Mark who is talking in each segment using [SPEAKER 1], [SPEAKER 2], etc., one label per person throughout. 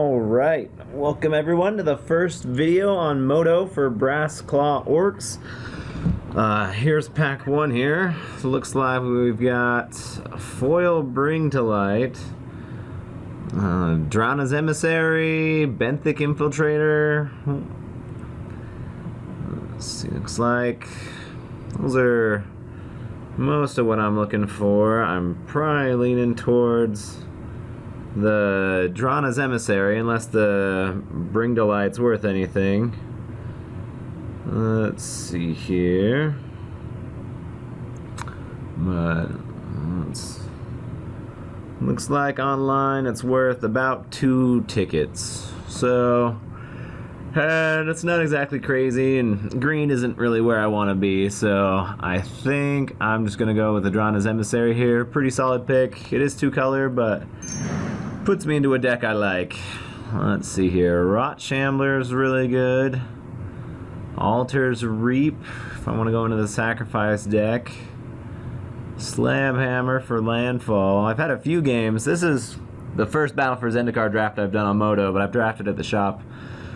[SPEAKER 1] Alright, welcome everyone to the first video on Moto for Brass Claw Orcs. Here's pack 1 here. So looks like we've got Foil Bring to Light, Drana's Emissary, Benthic Infiltrator. Let's see, looks like those are most of what I'm looking for. I'm probably leaning towards the Drana's Emissary, unless the Bring to Light's worth anything. Let's see here. But looks like online it's worth about 2 tickets. So that's not exactly crazy, and green isn't really where I want to be, so I think I'm just gonna go with the Drana's Emissary here. Pretty solid pick. It is 2-color, but puts me into a deck I like. Let's see here. Rot Shambler's really good. Altar's Reap, if I want to go into the Sacrifice deck. Slab Hammer for Landfall. I've had a few games. This is the first Battle for Zendikar draft I've done on Moto, but I've drafted at the shop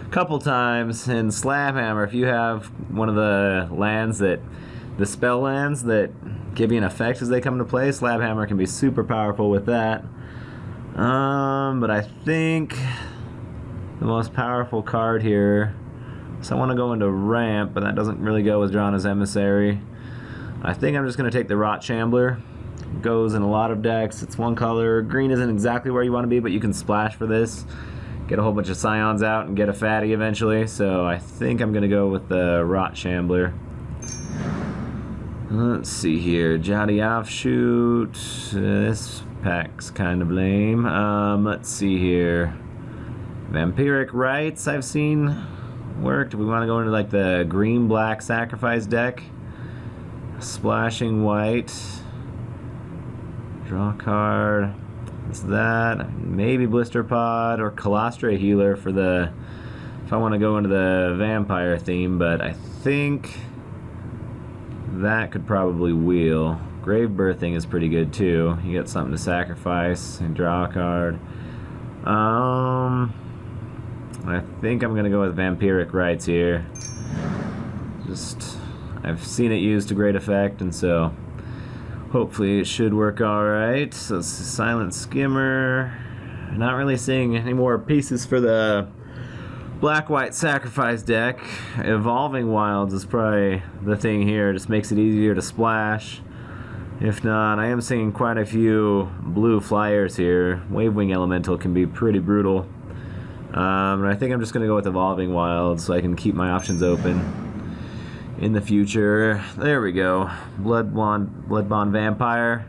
[SPEAKER 1] a couple times. And Slab Hammer, if you have one of the lands that, the spell lands that give you an effect as they come into play, Slab Hammer can be super powerful with that. But I think the most powerful card here, so I want to go into Ramp, but that doesn't really go with Drana's Emissary. I think I'm just going to take the Rot Shambler. It goes in a lot of decks. It's 1 color. Green isn't exactly where you want to be, but you can splash for this. Get a whole bunch of Scions out and get a fatty eventually. So I think I'm going to go with the Rot Shambler. Let's see here. Jadi Offshoot. This pack's kind of lame. Let's see here. Vampiric Rites I've seen worked. We want to go into like the green-black Sacrifice deck. Splashing White. Draw a card. What's that? Maybe Blister Pod or Colostra Healer for the, if I want to go into the vampire theme, but I think that could probably wheel. Grave Birthing is pretty good too. You get something to sacrifice and draw a card. I think I'm gonna go with Vampiric Rites here. Just, I've seen it used to great effect, and so hopefully it should work alright. So it's a Silent Skimmer. Not really seeing any more pieces for the Black-White Sacrifice deck. Evolving Wilds is probably the thing here. Just makes it easier to splash. If not, I am seeing quite a few blue flyers here. Wavewing Elemental can be pretty brutal. And I think I'm just going to go with Evolving Wilds so I can keep my options open in the future. There we go. Bloodbond Vampire.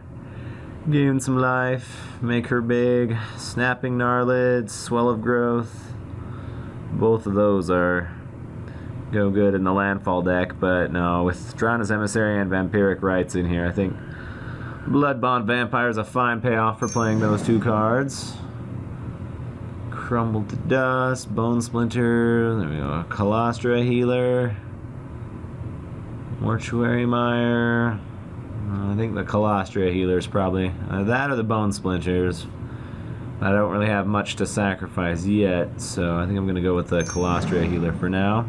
[SPEAKER 1] Gain some life. Make her big. Snapping Gnarlid. Swell of Growth. Both of those go good in the Landfall deck, but no, with Drana's Emissary and Vampiric Rites in here, I think Bloodbond Vampire is a fine payoff for playing those 2 cards. Crumble to Dust, Bone Splinter, there we go, Colostra Healer, Mortuary Mire. I think the Colostra Healer is probably that or the Bone Splinters. I don't really have much to sacrifice yet, so I think I'm going to go with the Colostra Healer for now.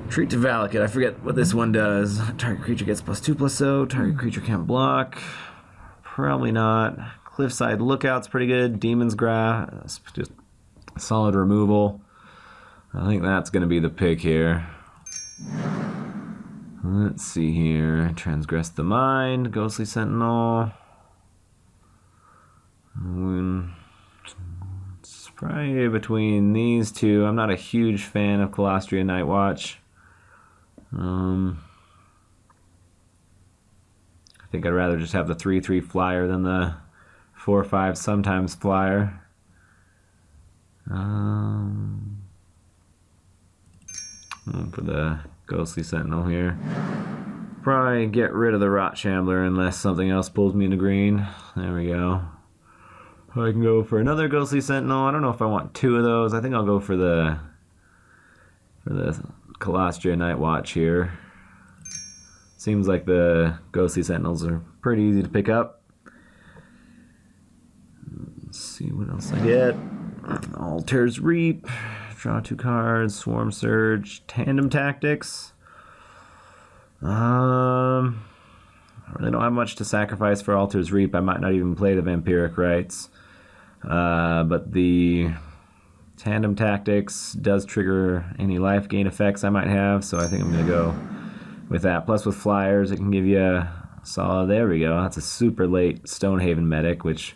[SPEAKER 1] Treat to Valakut. I forget what this one does. Target creature gets +2/+0. Target creature can't block. Probably not. Cliffside Lookout's pretty good. Demon's Grasp, just solid removal. I think that's going to be the pick here. Let's see here. Transgress the Mind. Ghostly Sentinel. It's probably between these 2. I'm not a huge fan of Colostria Nightwatch. I think I'd rather just have the 3/3 flyer than the 4/5 sometimes flyer. For the Ghostly Sentinel here. Probably get rid of the Rot Shambler unless something else pulls me into green. There we go. I can go for another Ghostly Sentinel. I don't know if I want 2 of those. I think I'll go for the Colostria Nightwatch here. Seems like the Ghostly Sentinels are pretty easy to pick up. Let's see what else I get. Alters Reap. Draw 2 cards. Swarm Surge. Tandem Tactics. I really don't have much to sacrifice for Alters Reap. I might not even play the Vampiric Rites. But the Tandem Tactics does trigger any life gain effects I might have, so I think I'm going to go with that. Plus with Flyers, it can give you a solid... There we go. That's a super late Stonehaven Medic, which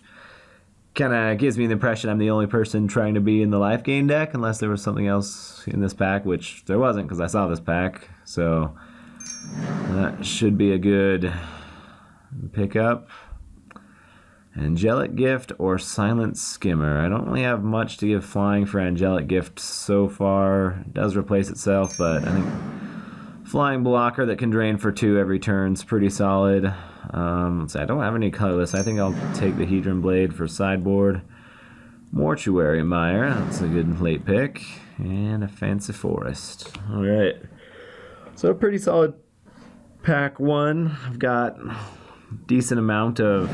[SPEAKER 1] kind of gives me the impression I'm the only person trying to be in the life gain deck, unless there was something else in this pack, which there wasn't because I saw this pack. So that should be a good pickup. Angelic Gift or Silent Skimmer. I don't really have much to give flying for Angelic Gift so far. It does replace itself, but I think flying blocker that can drain for 2 every turn is pretty solid. Let's see, I don't have any colorless. I think I'll take the Hedron Blade for sideboard. Mortuary Mire, that's a good late pick. And a Fancy Forest. Alright. So a pretty solid pack 1. I've got a decent amount of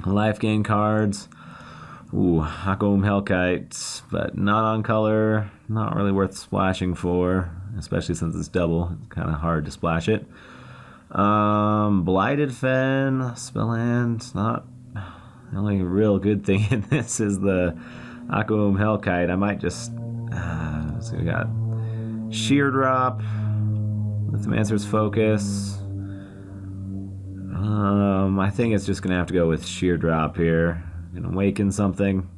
[SPEAKER 1] life gain cards. Ooh, Hakoum Hellkite, but not on color. Not really worth splashing for, especially since it's double. It's kind of hard to splash it. Blighted Fen, Spellland. Not the only real good thing in this is the Hakoum Hellkite. I might just. So we got Sheer Drop, Lithomancer's Focus. I think it's just gonna have to go with Sheer Drop here. Gonna awaken something.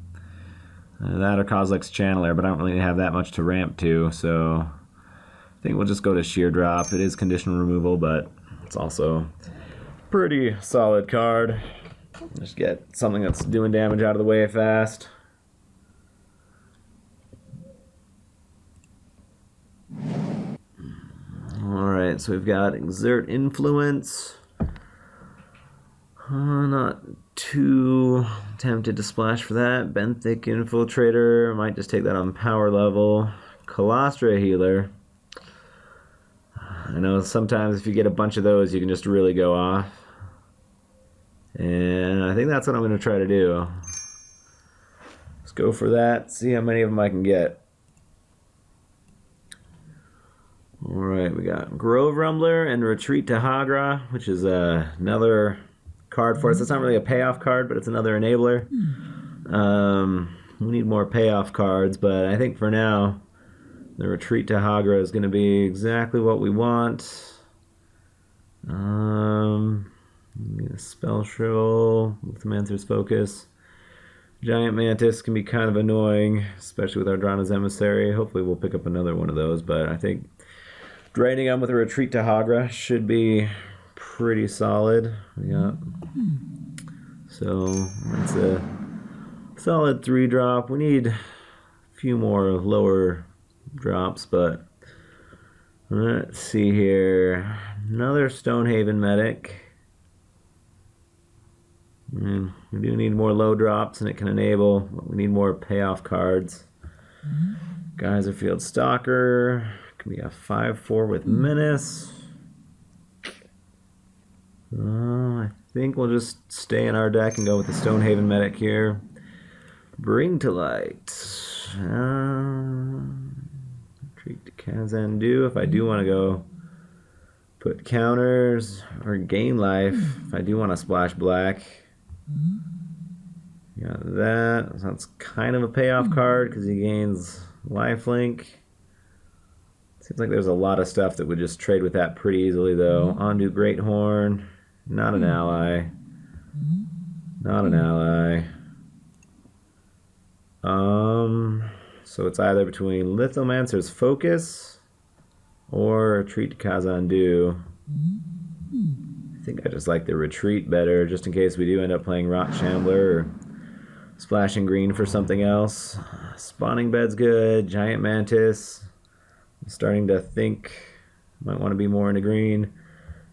[SPEAKER 1] That or Kozilek's Channeler, but I don't really have that much to ramp to, so I think we'll just go to Sheer Drop. It is condition removal, but it's also a pretty solid card. Just get something that's doing damage out of the way fast. Alright, so we've got Exert Influence. Not too tempted to splash for that. Benthic Infiltrator. Might just take that on power level. Colostra Healer. I know sometimes if you get a bunch of those, you can just really go off. And I think that's what I'm going to try to do. Let's go for that. See how many of them I can get. Alright, we got Grove Rumbler and Retreat to Hagra, which is another card for us. It's not really a payoff card, but it's another enabler. We need more payoff cards, but I think for now, the Retreat to Hagra is going to be exactly what we want. Spell Shrivel, Lithomancer's Focus. Giant Mantis can be kind of annoying, especially with Ardrana's Emissary. Hopefully we'll pick up another one of those, but I think draining them with a Retreat to Hagra should be pretty solid. Yeah. So that's a solid 3-drop. We need a few more lower drops, but let's see here. Another Stonehaven Medic. We do need more low drops, and it can enable, but we need more payoff cards. Geyserfield Stalker. Can be a 5/4 with Menace. I think we'll just stay in our deck and go with the Stonehaven Medic here. Bring to Light. Retreat to Kazandu. If I do want to go put counters or gain life, if I do want to splash black. Got that. So that's kind of a payoff card because he gains lifelink. Seems like there's a lot of stuff that would just trade with that pretty easily, though. Ondu Greathorn, not an ally. Not an ally. So it's either between Lithomancer's Focus or Retreat to Kazandu. I think I just like the Retreat better, just in case we do end up playing Rot Shambler or splashing green for something else. Spawning Bed's good. Giant Mantis. I'm starting to think might want to be more into green.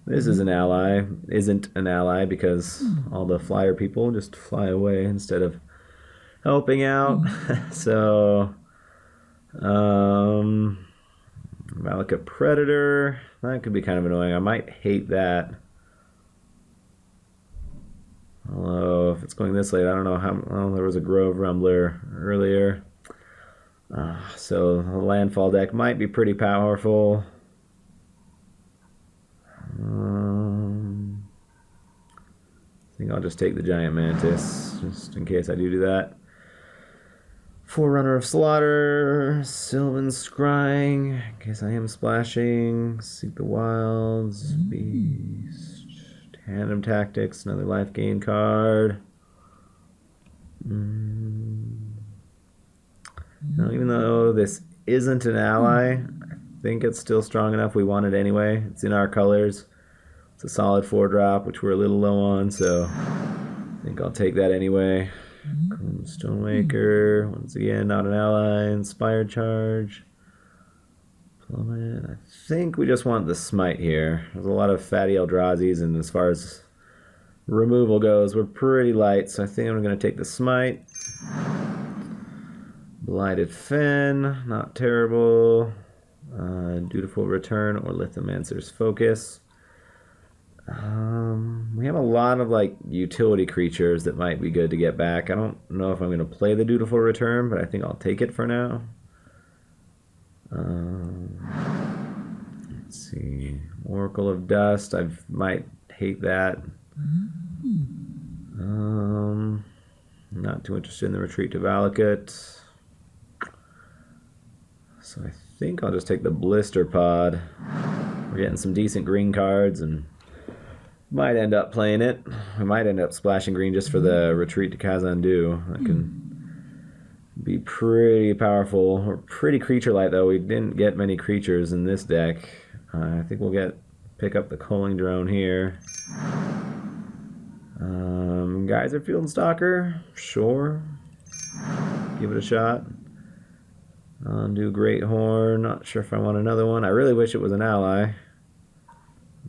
[SPEAKER 1] This is an ally. Isn't an ally because all the flyer people just fly away instead of helping out. So, Malika Predator. That could be kind of annoying. I might hate that. Although, if it's going this late, I don't know how. Well, there was a Grove Rumbler earlier. So the landfall deck might be pretty powerful. I think I'll just take the Giant Mantis, just in case I do that. Forerunner of Slaughter, Sylvan Scrying, in case I am splashing. Seek the Wilds, Beast, Tandem Tactics, another life gain card. Now, even though this isn't an ally, I think it's still strong enough. We want it anyway. It's in our colors. It's a solid 4-drop, which we're a little low on, so I think I'll take that anyway. Stonemaker, once again, not an ally. Inspired Charge. Plummet. I think we just want the Smite here. There's a lot of fatty Eldrazi's, and as far as removal goes, we're pretty light, so I think I'm going to take the Smite. Blighted Fen, not terrible. Dutiful Return or Lithomancer's Focus. We have a lot of like utility creatures that might be good to get back. I don't know if I'm going to play the Dutiful Return, but I think I'll take it for now. Let's see. Oracle of Dust. I might hate that. Not too interested in the Retreat to Valakut. So I think I'll just take the Blister Pod. We're getting some decent green cards and might end up playing it. We might end up splashing green just for the Retreat to Khazan-dû. That can be pretty powerful. We're pretty creature-light, though. We didn't get many creatures in this deck. I think we'll pick up the Culling Drone here. Geyserfield and Stalker? Sure. Give it a shot. Do Great Horn. Not sure if I want another one. I really wish it was an ally.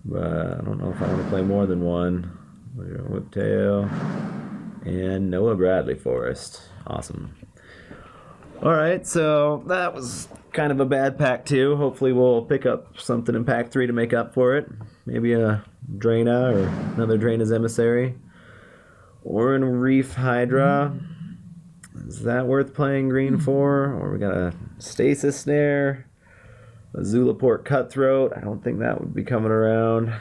[SPEAKER 1] But I don't know if I want to play more than one. Whiptail. And Noah Bradley Forest. Awesome. Alright, so that was kind of a bad pack 2. Hopefully we'll pick up something in pack 3 to make up for it. Maybe a Draina or another Draina's Emissary. Or a Reef Hydra. Is that worth playing green for? Or we got a Stasis Snare. A Zulaport Cutthroat. I don't think that would be coming around.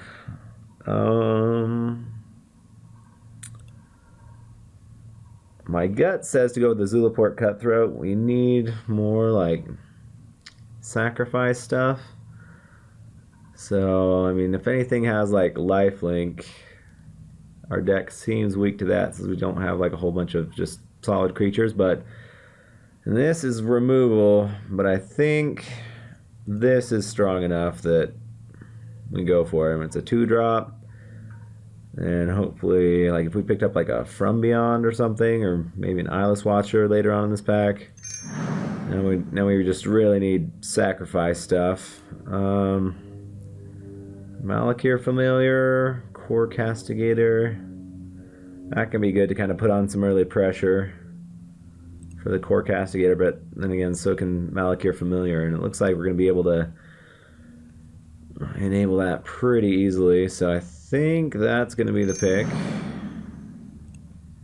[SPEAKER 1] My gut says to go with the Zulaport Cutthroat. We need more like sacrifice stuff. So, I mean, if anything has like lifelink, our deck seems weak to that since we don't have like a whole bunch of just solid creatures. But this is removal, but I think this is strong enough that we go for him. It's a 2-drop, and hopefully, like if we picked up like a From Beyond or something, or maybe an Eyeless Watcher later on in this pack, now we just really need sacrifice stuff. Malakir Familiar, Core Castigator. That can be good to kind of put on some early pressure for the Core Castigator, but then again, so can Malakir Familiar, and it looks like we're going to be able to enable that pretty easily, so I think that's going to be the pick.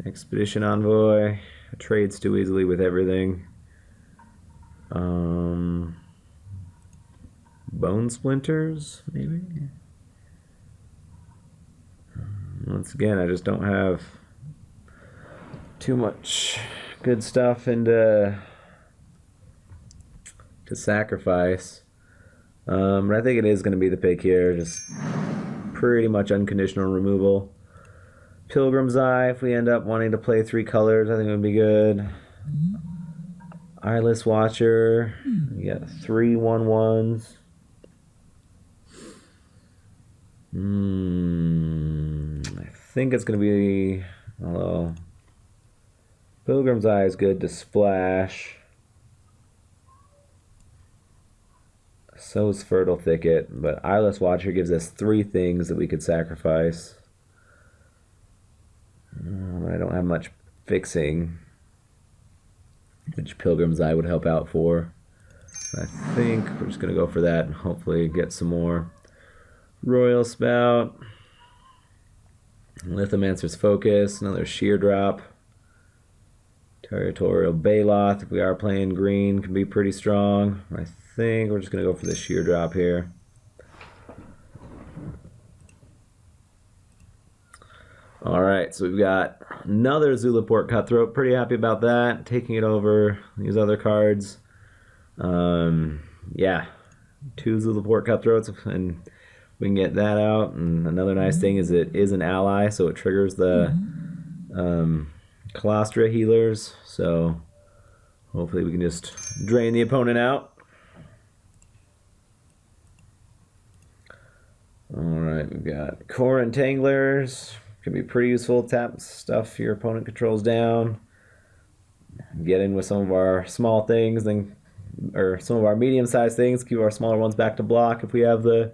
[SPEAKER 1] Expedition Envoy. I trades too easily with everything. Bone Splinters, maybe? Once again, I just don't have too much good stuff into to sacrifice. But I think it is going to be the pick here. Just pretty much unconditional removal. Pilgrim's Eye, if we end up wanting to play 3 colors, I think it would be good. Eyeless Watcher. We got 3 1/1s. I think it's going to be, although Pilgrim's Eye is good to splash. So is Fertile Thicket, but Eyeless Watcher gives us 3 things that we could sacrifice. I don't have much fixing, which Pilgrim's Eye would help out for. I think we're just going to go for that and hopefully get some more. Royal Spout. Lithomancer's Focus, another Sheer Drop. Territorial Baloth, if we are playing green, can be pretty strong. I think we're just going to go for the Sheer Drop here. Alright, so we've got another Zulaport Cutthroat. Pretty happy about that. Taking it over these other cards. Yeah, 2 Zulaport Cutthroats, and we can get that out. And another nice thing is it is an ally, so it triggers the Colostra healers. So hopefully we can just drain the opponent out. Alright, we've got Core Entanglers. Can be pretty useful. Tap stuff your opponent controls down. Get in with some of our small things, then, or some of our medium-sized things. Keep our smaller ones back to block if we have the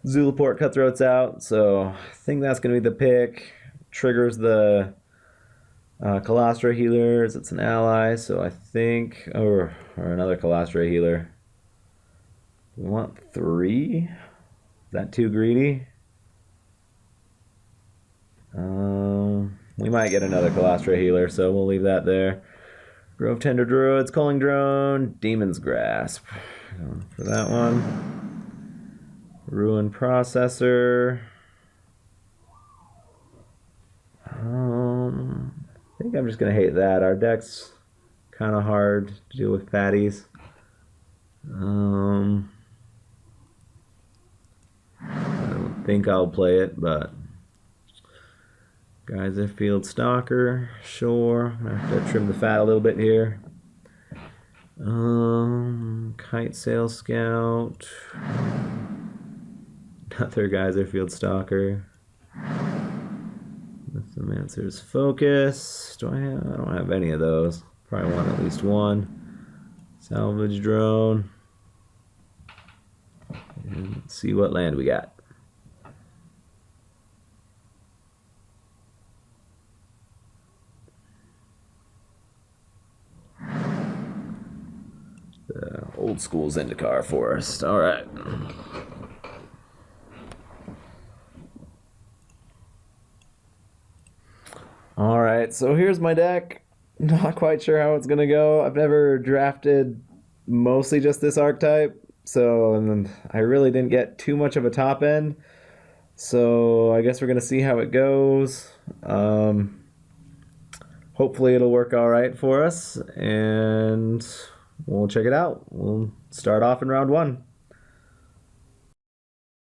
[SPEAKER 1] Zulaport Cutthroats out. So I think that's going to be the pick. Triggers the Colostra healers. It's an ally, so I think, or another Colostra healer. We want 3. Is that too greedy? We might get another Colostra healer, so we'll leave that there. Grove Tender Druids, Culling Drone, Demon's Grasp. Going for that one. Ruin Processor. I think I'm just going to hate that. Our deck's kind of hard to deal with fatties. I don't think I'll play it, but Geyser Field Stalker, sure. I have to trim the fat a little bit here. Kite Sail Scout. Another Geyser Field Stalker. Lithomancer's Focus. I don't have any of those. Probably want at least one. Salvage Drone. And let's see what land we got. The old school Zendikar Forest. Alright. Alright, so here's my deck. Not quite sure how it's gonna go. I've never drafted mostly just this archetype, so and I really didn't get too much of a top end. So I guess we're gonna see how it goes. Hopefully it'll work alright for us, and we'll check it out. We'll start off in round 1.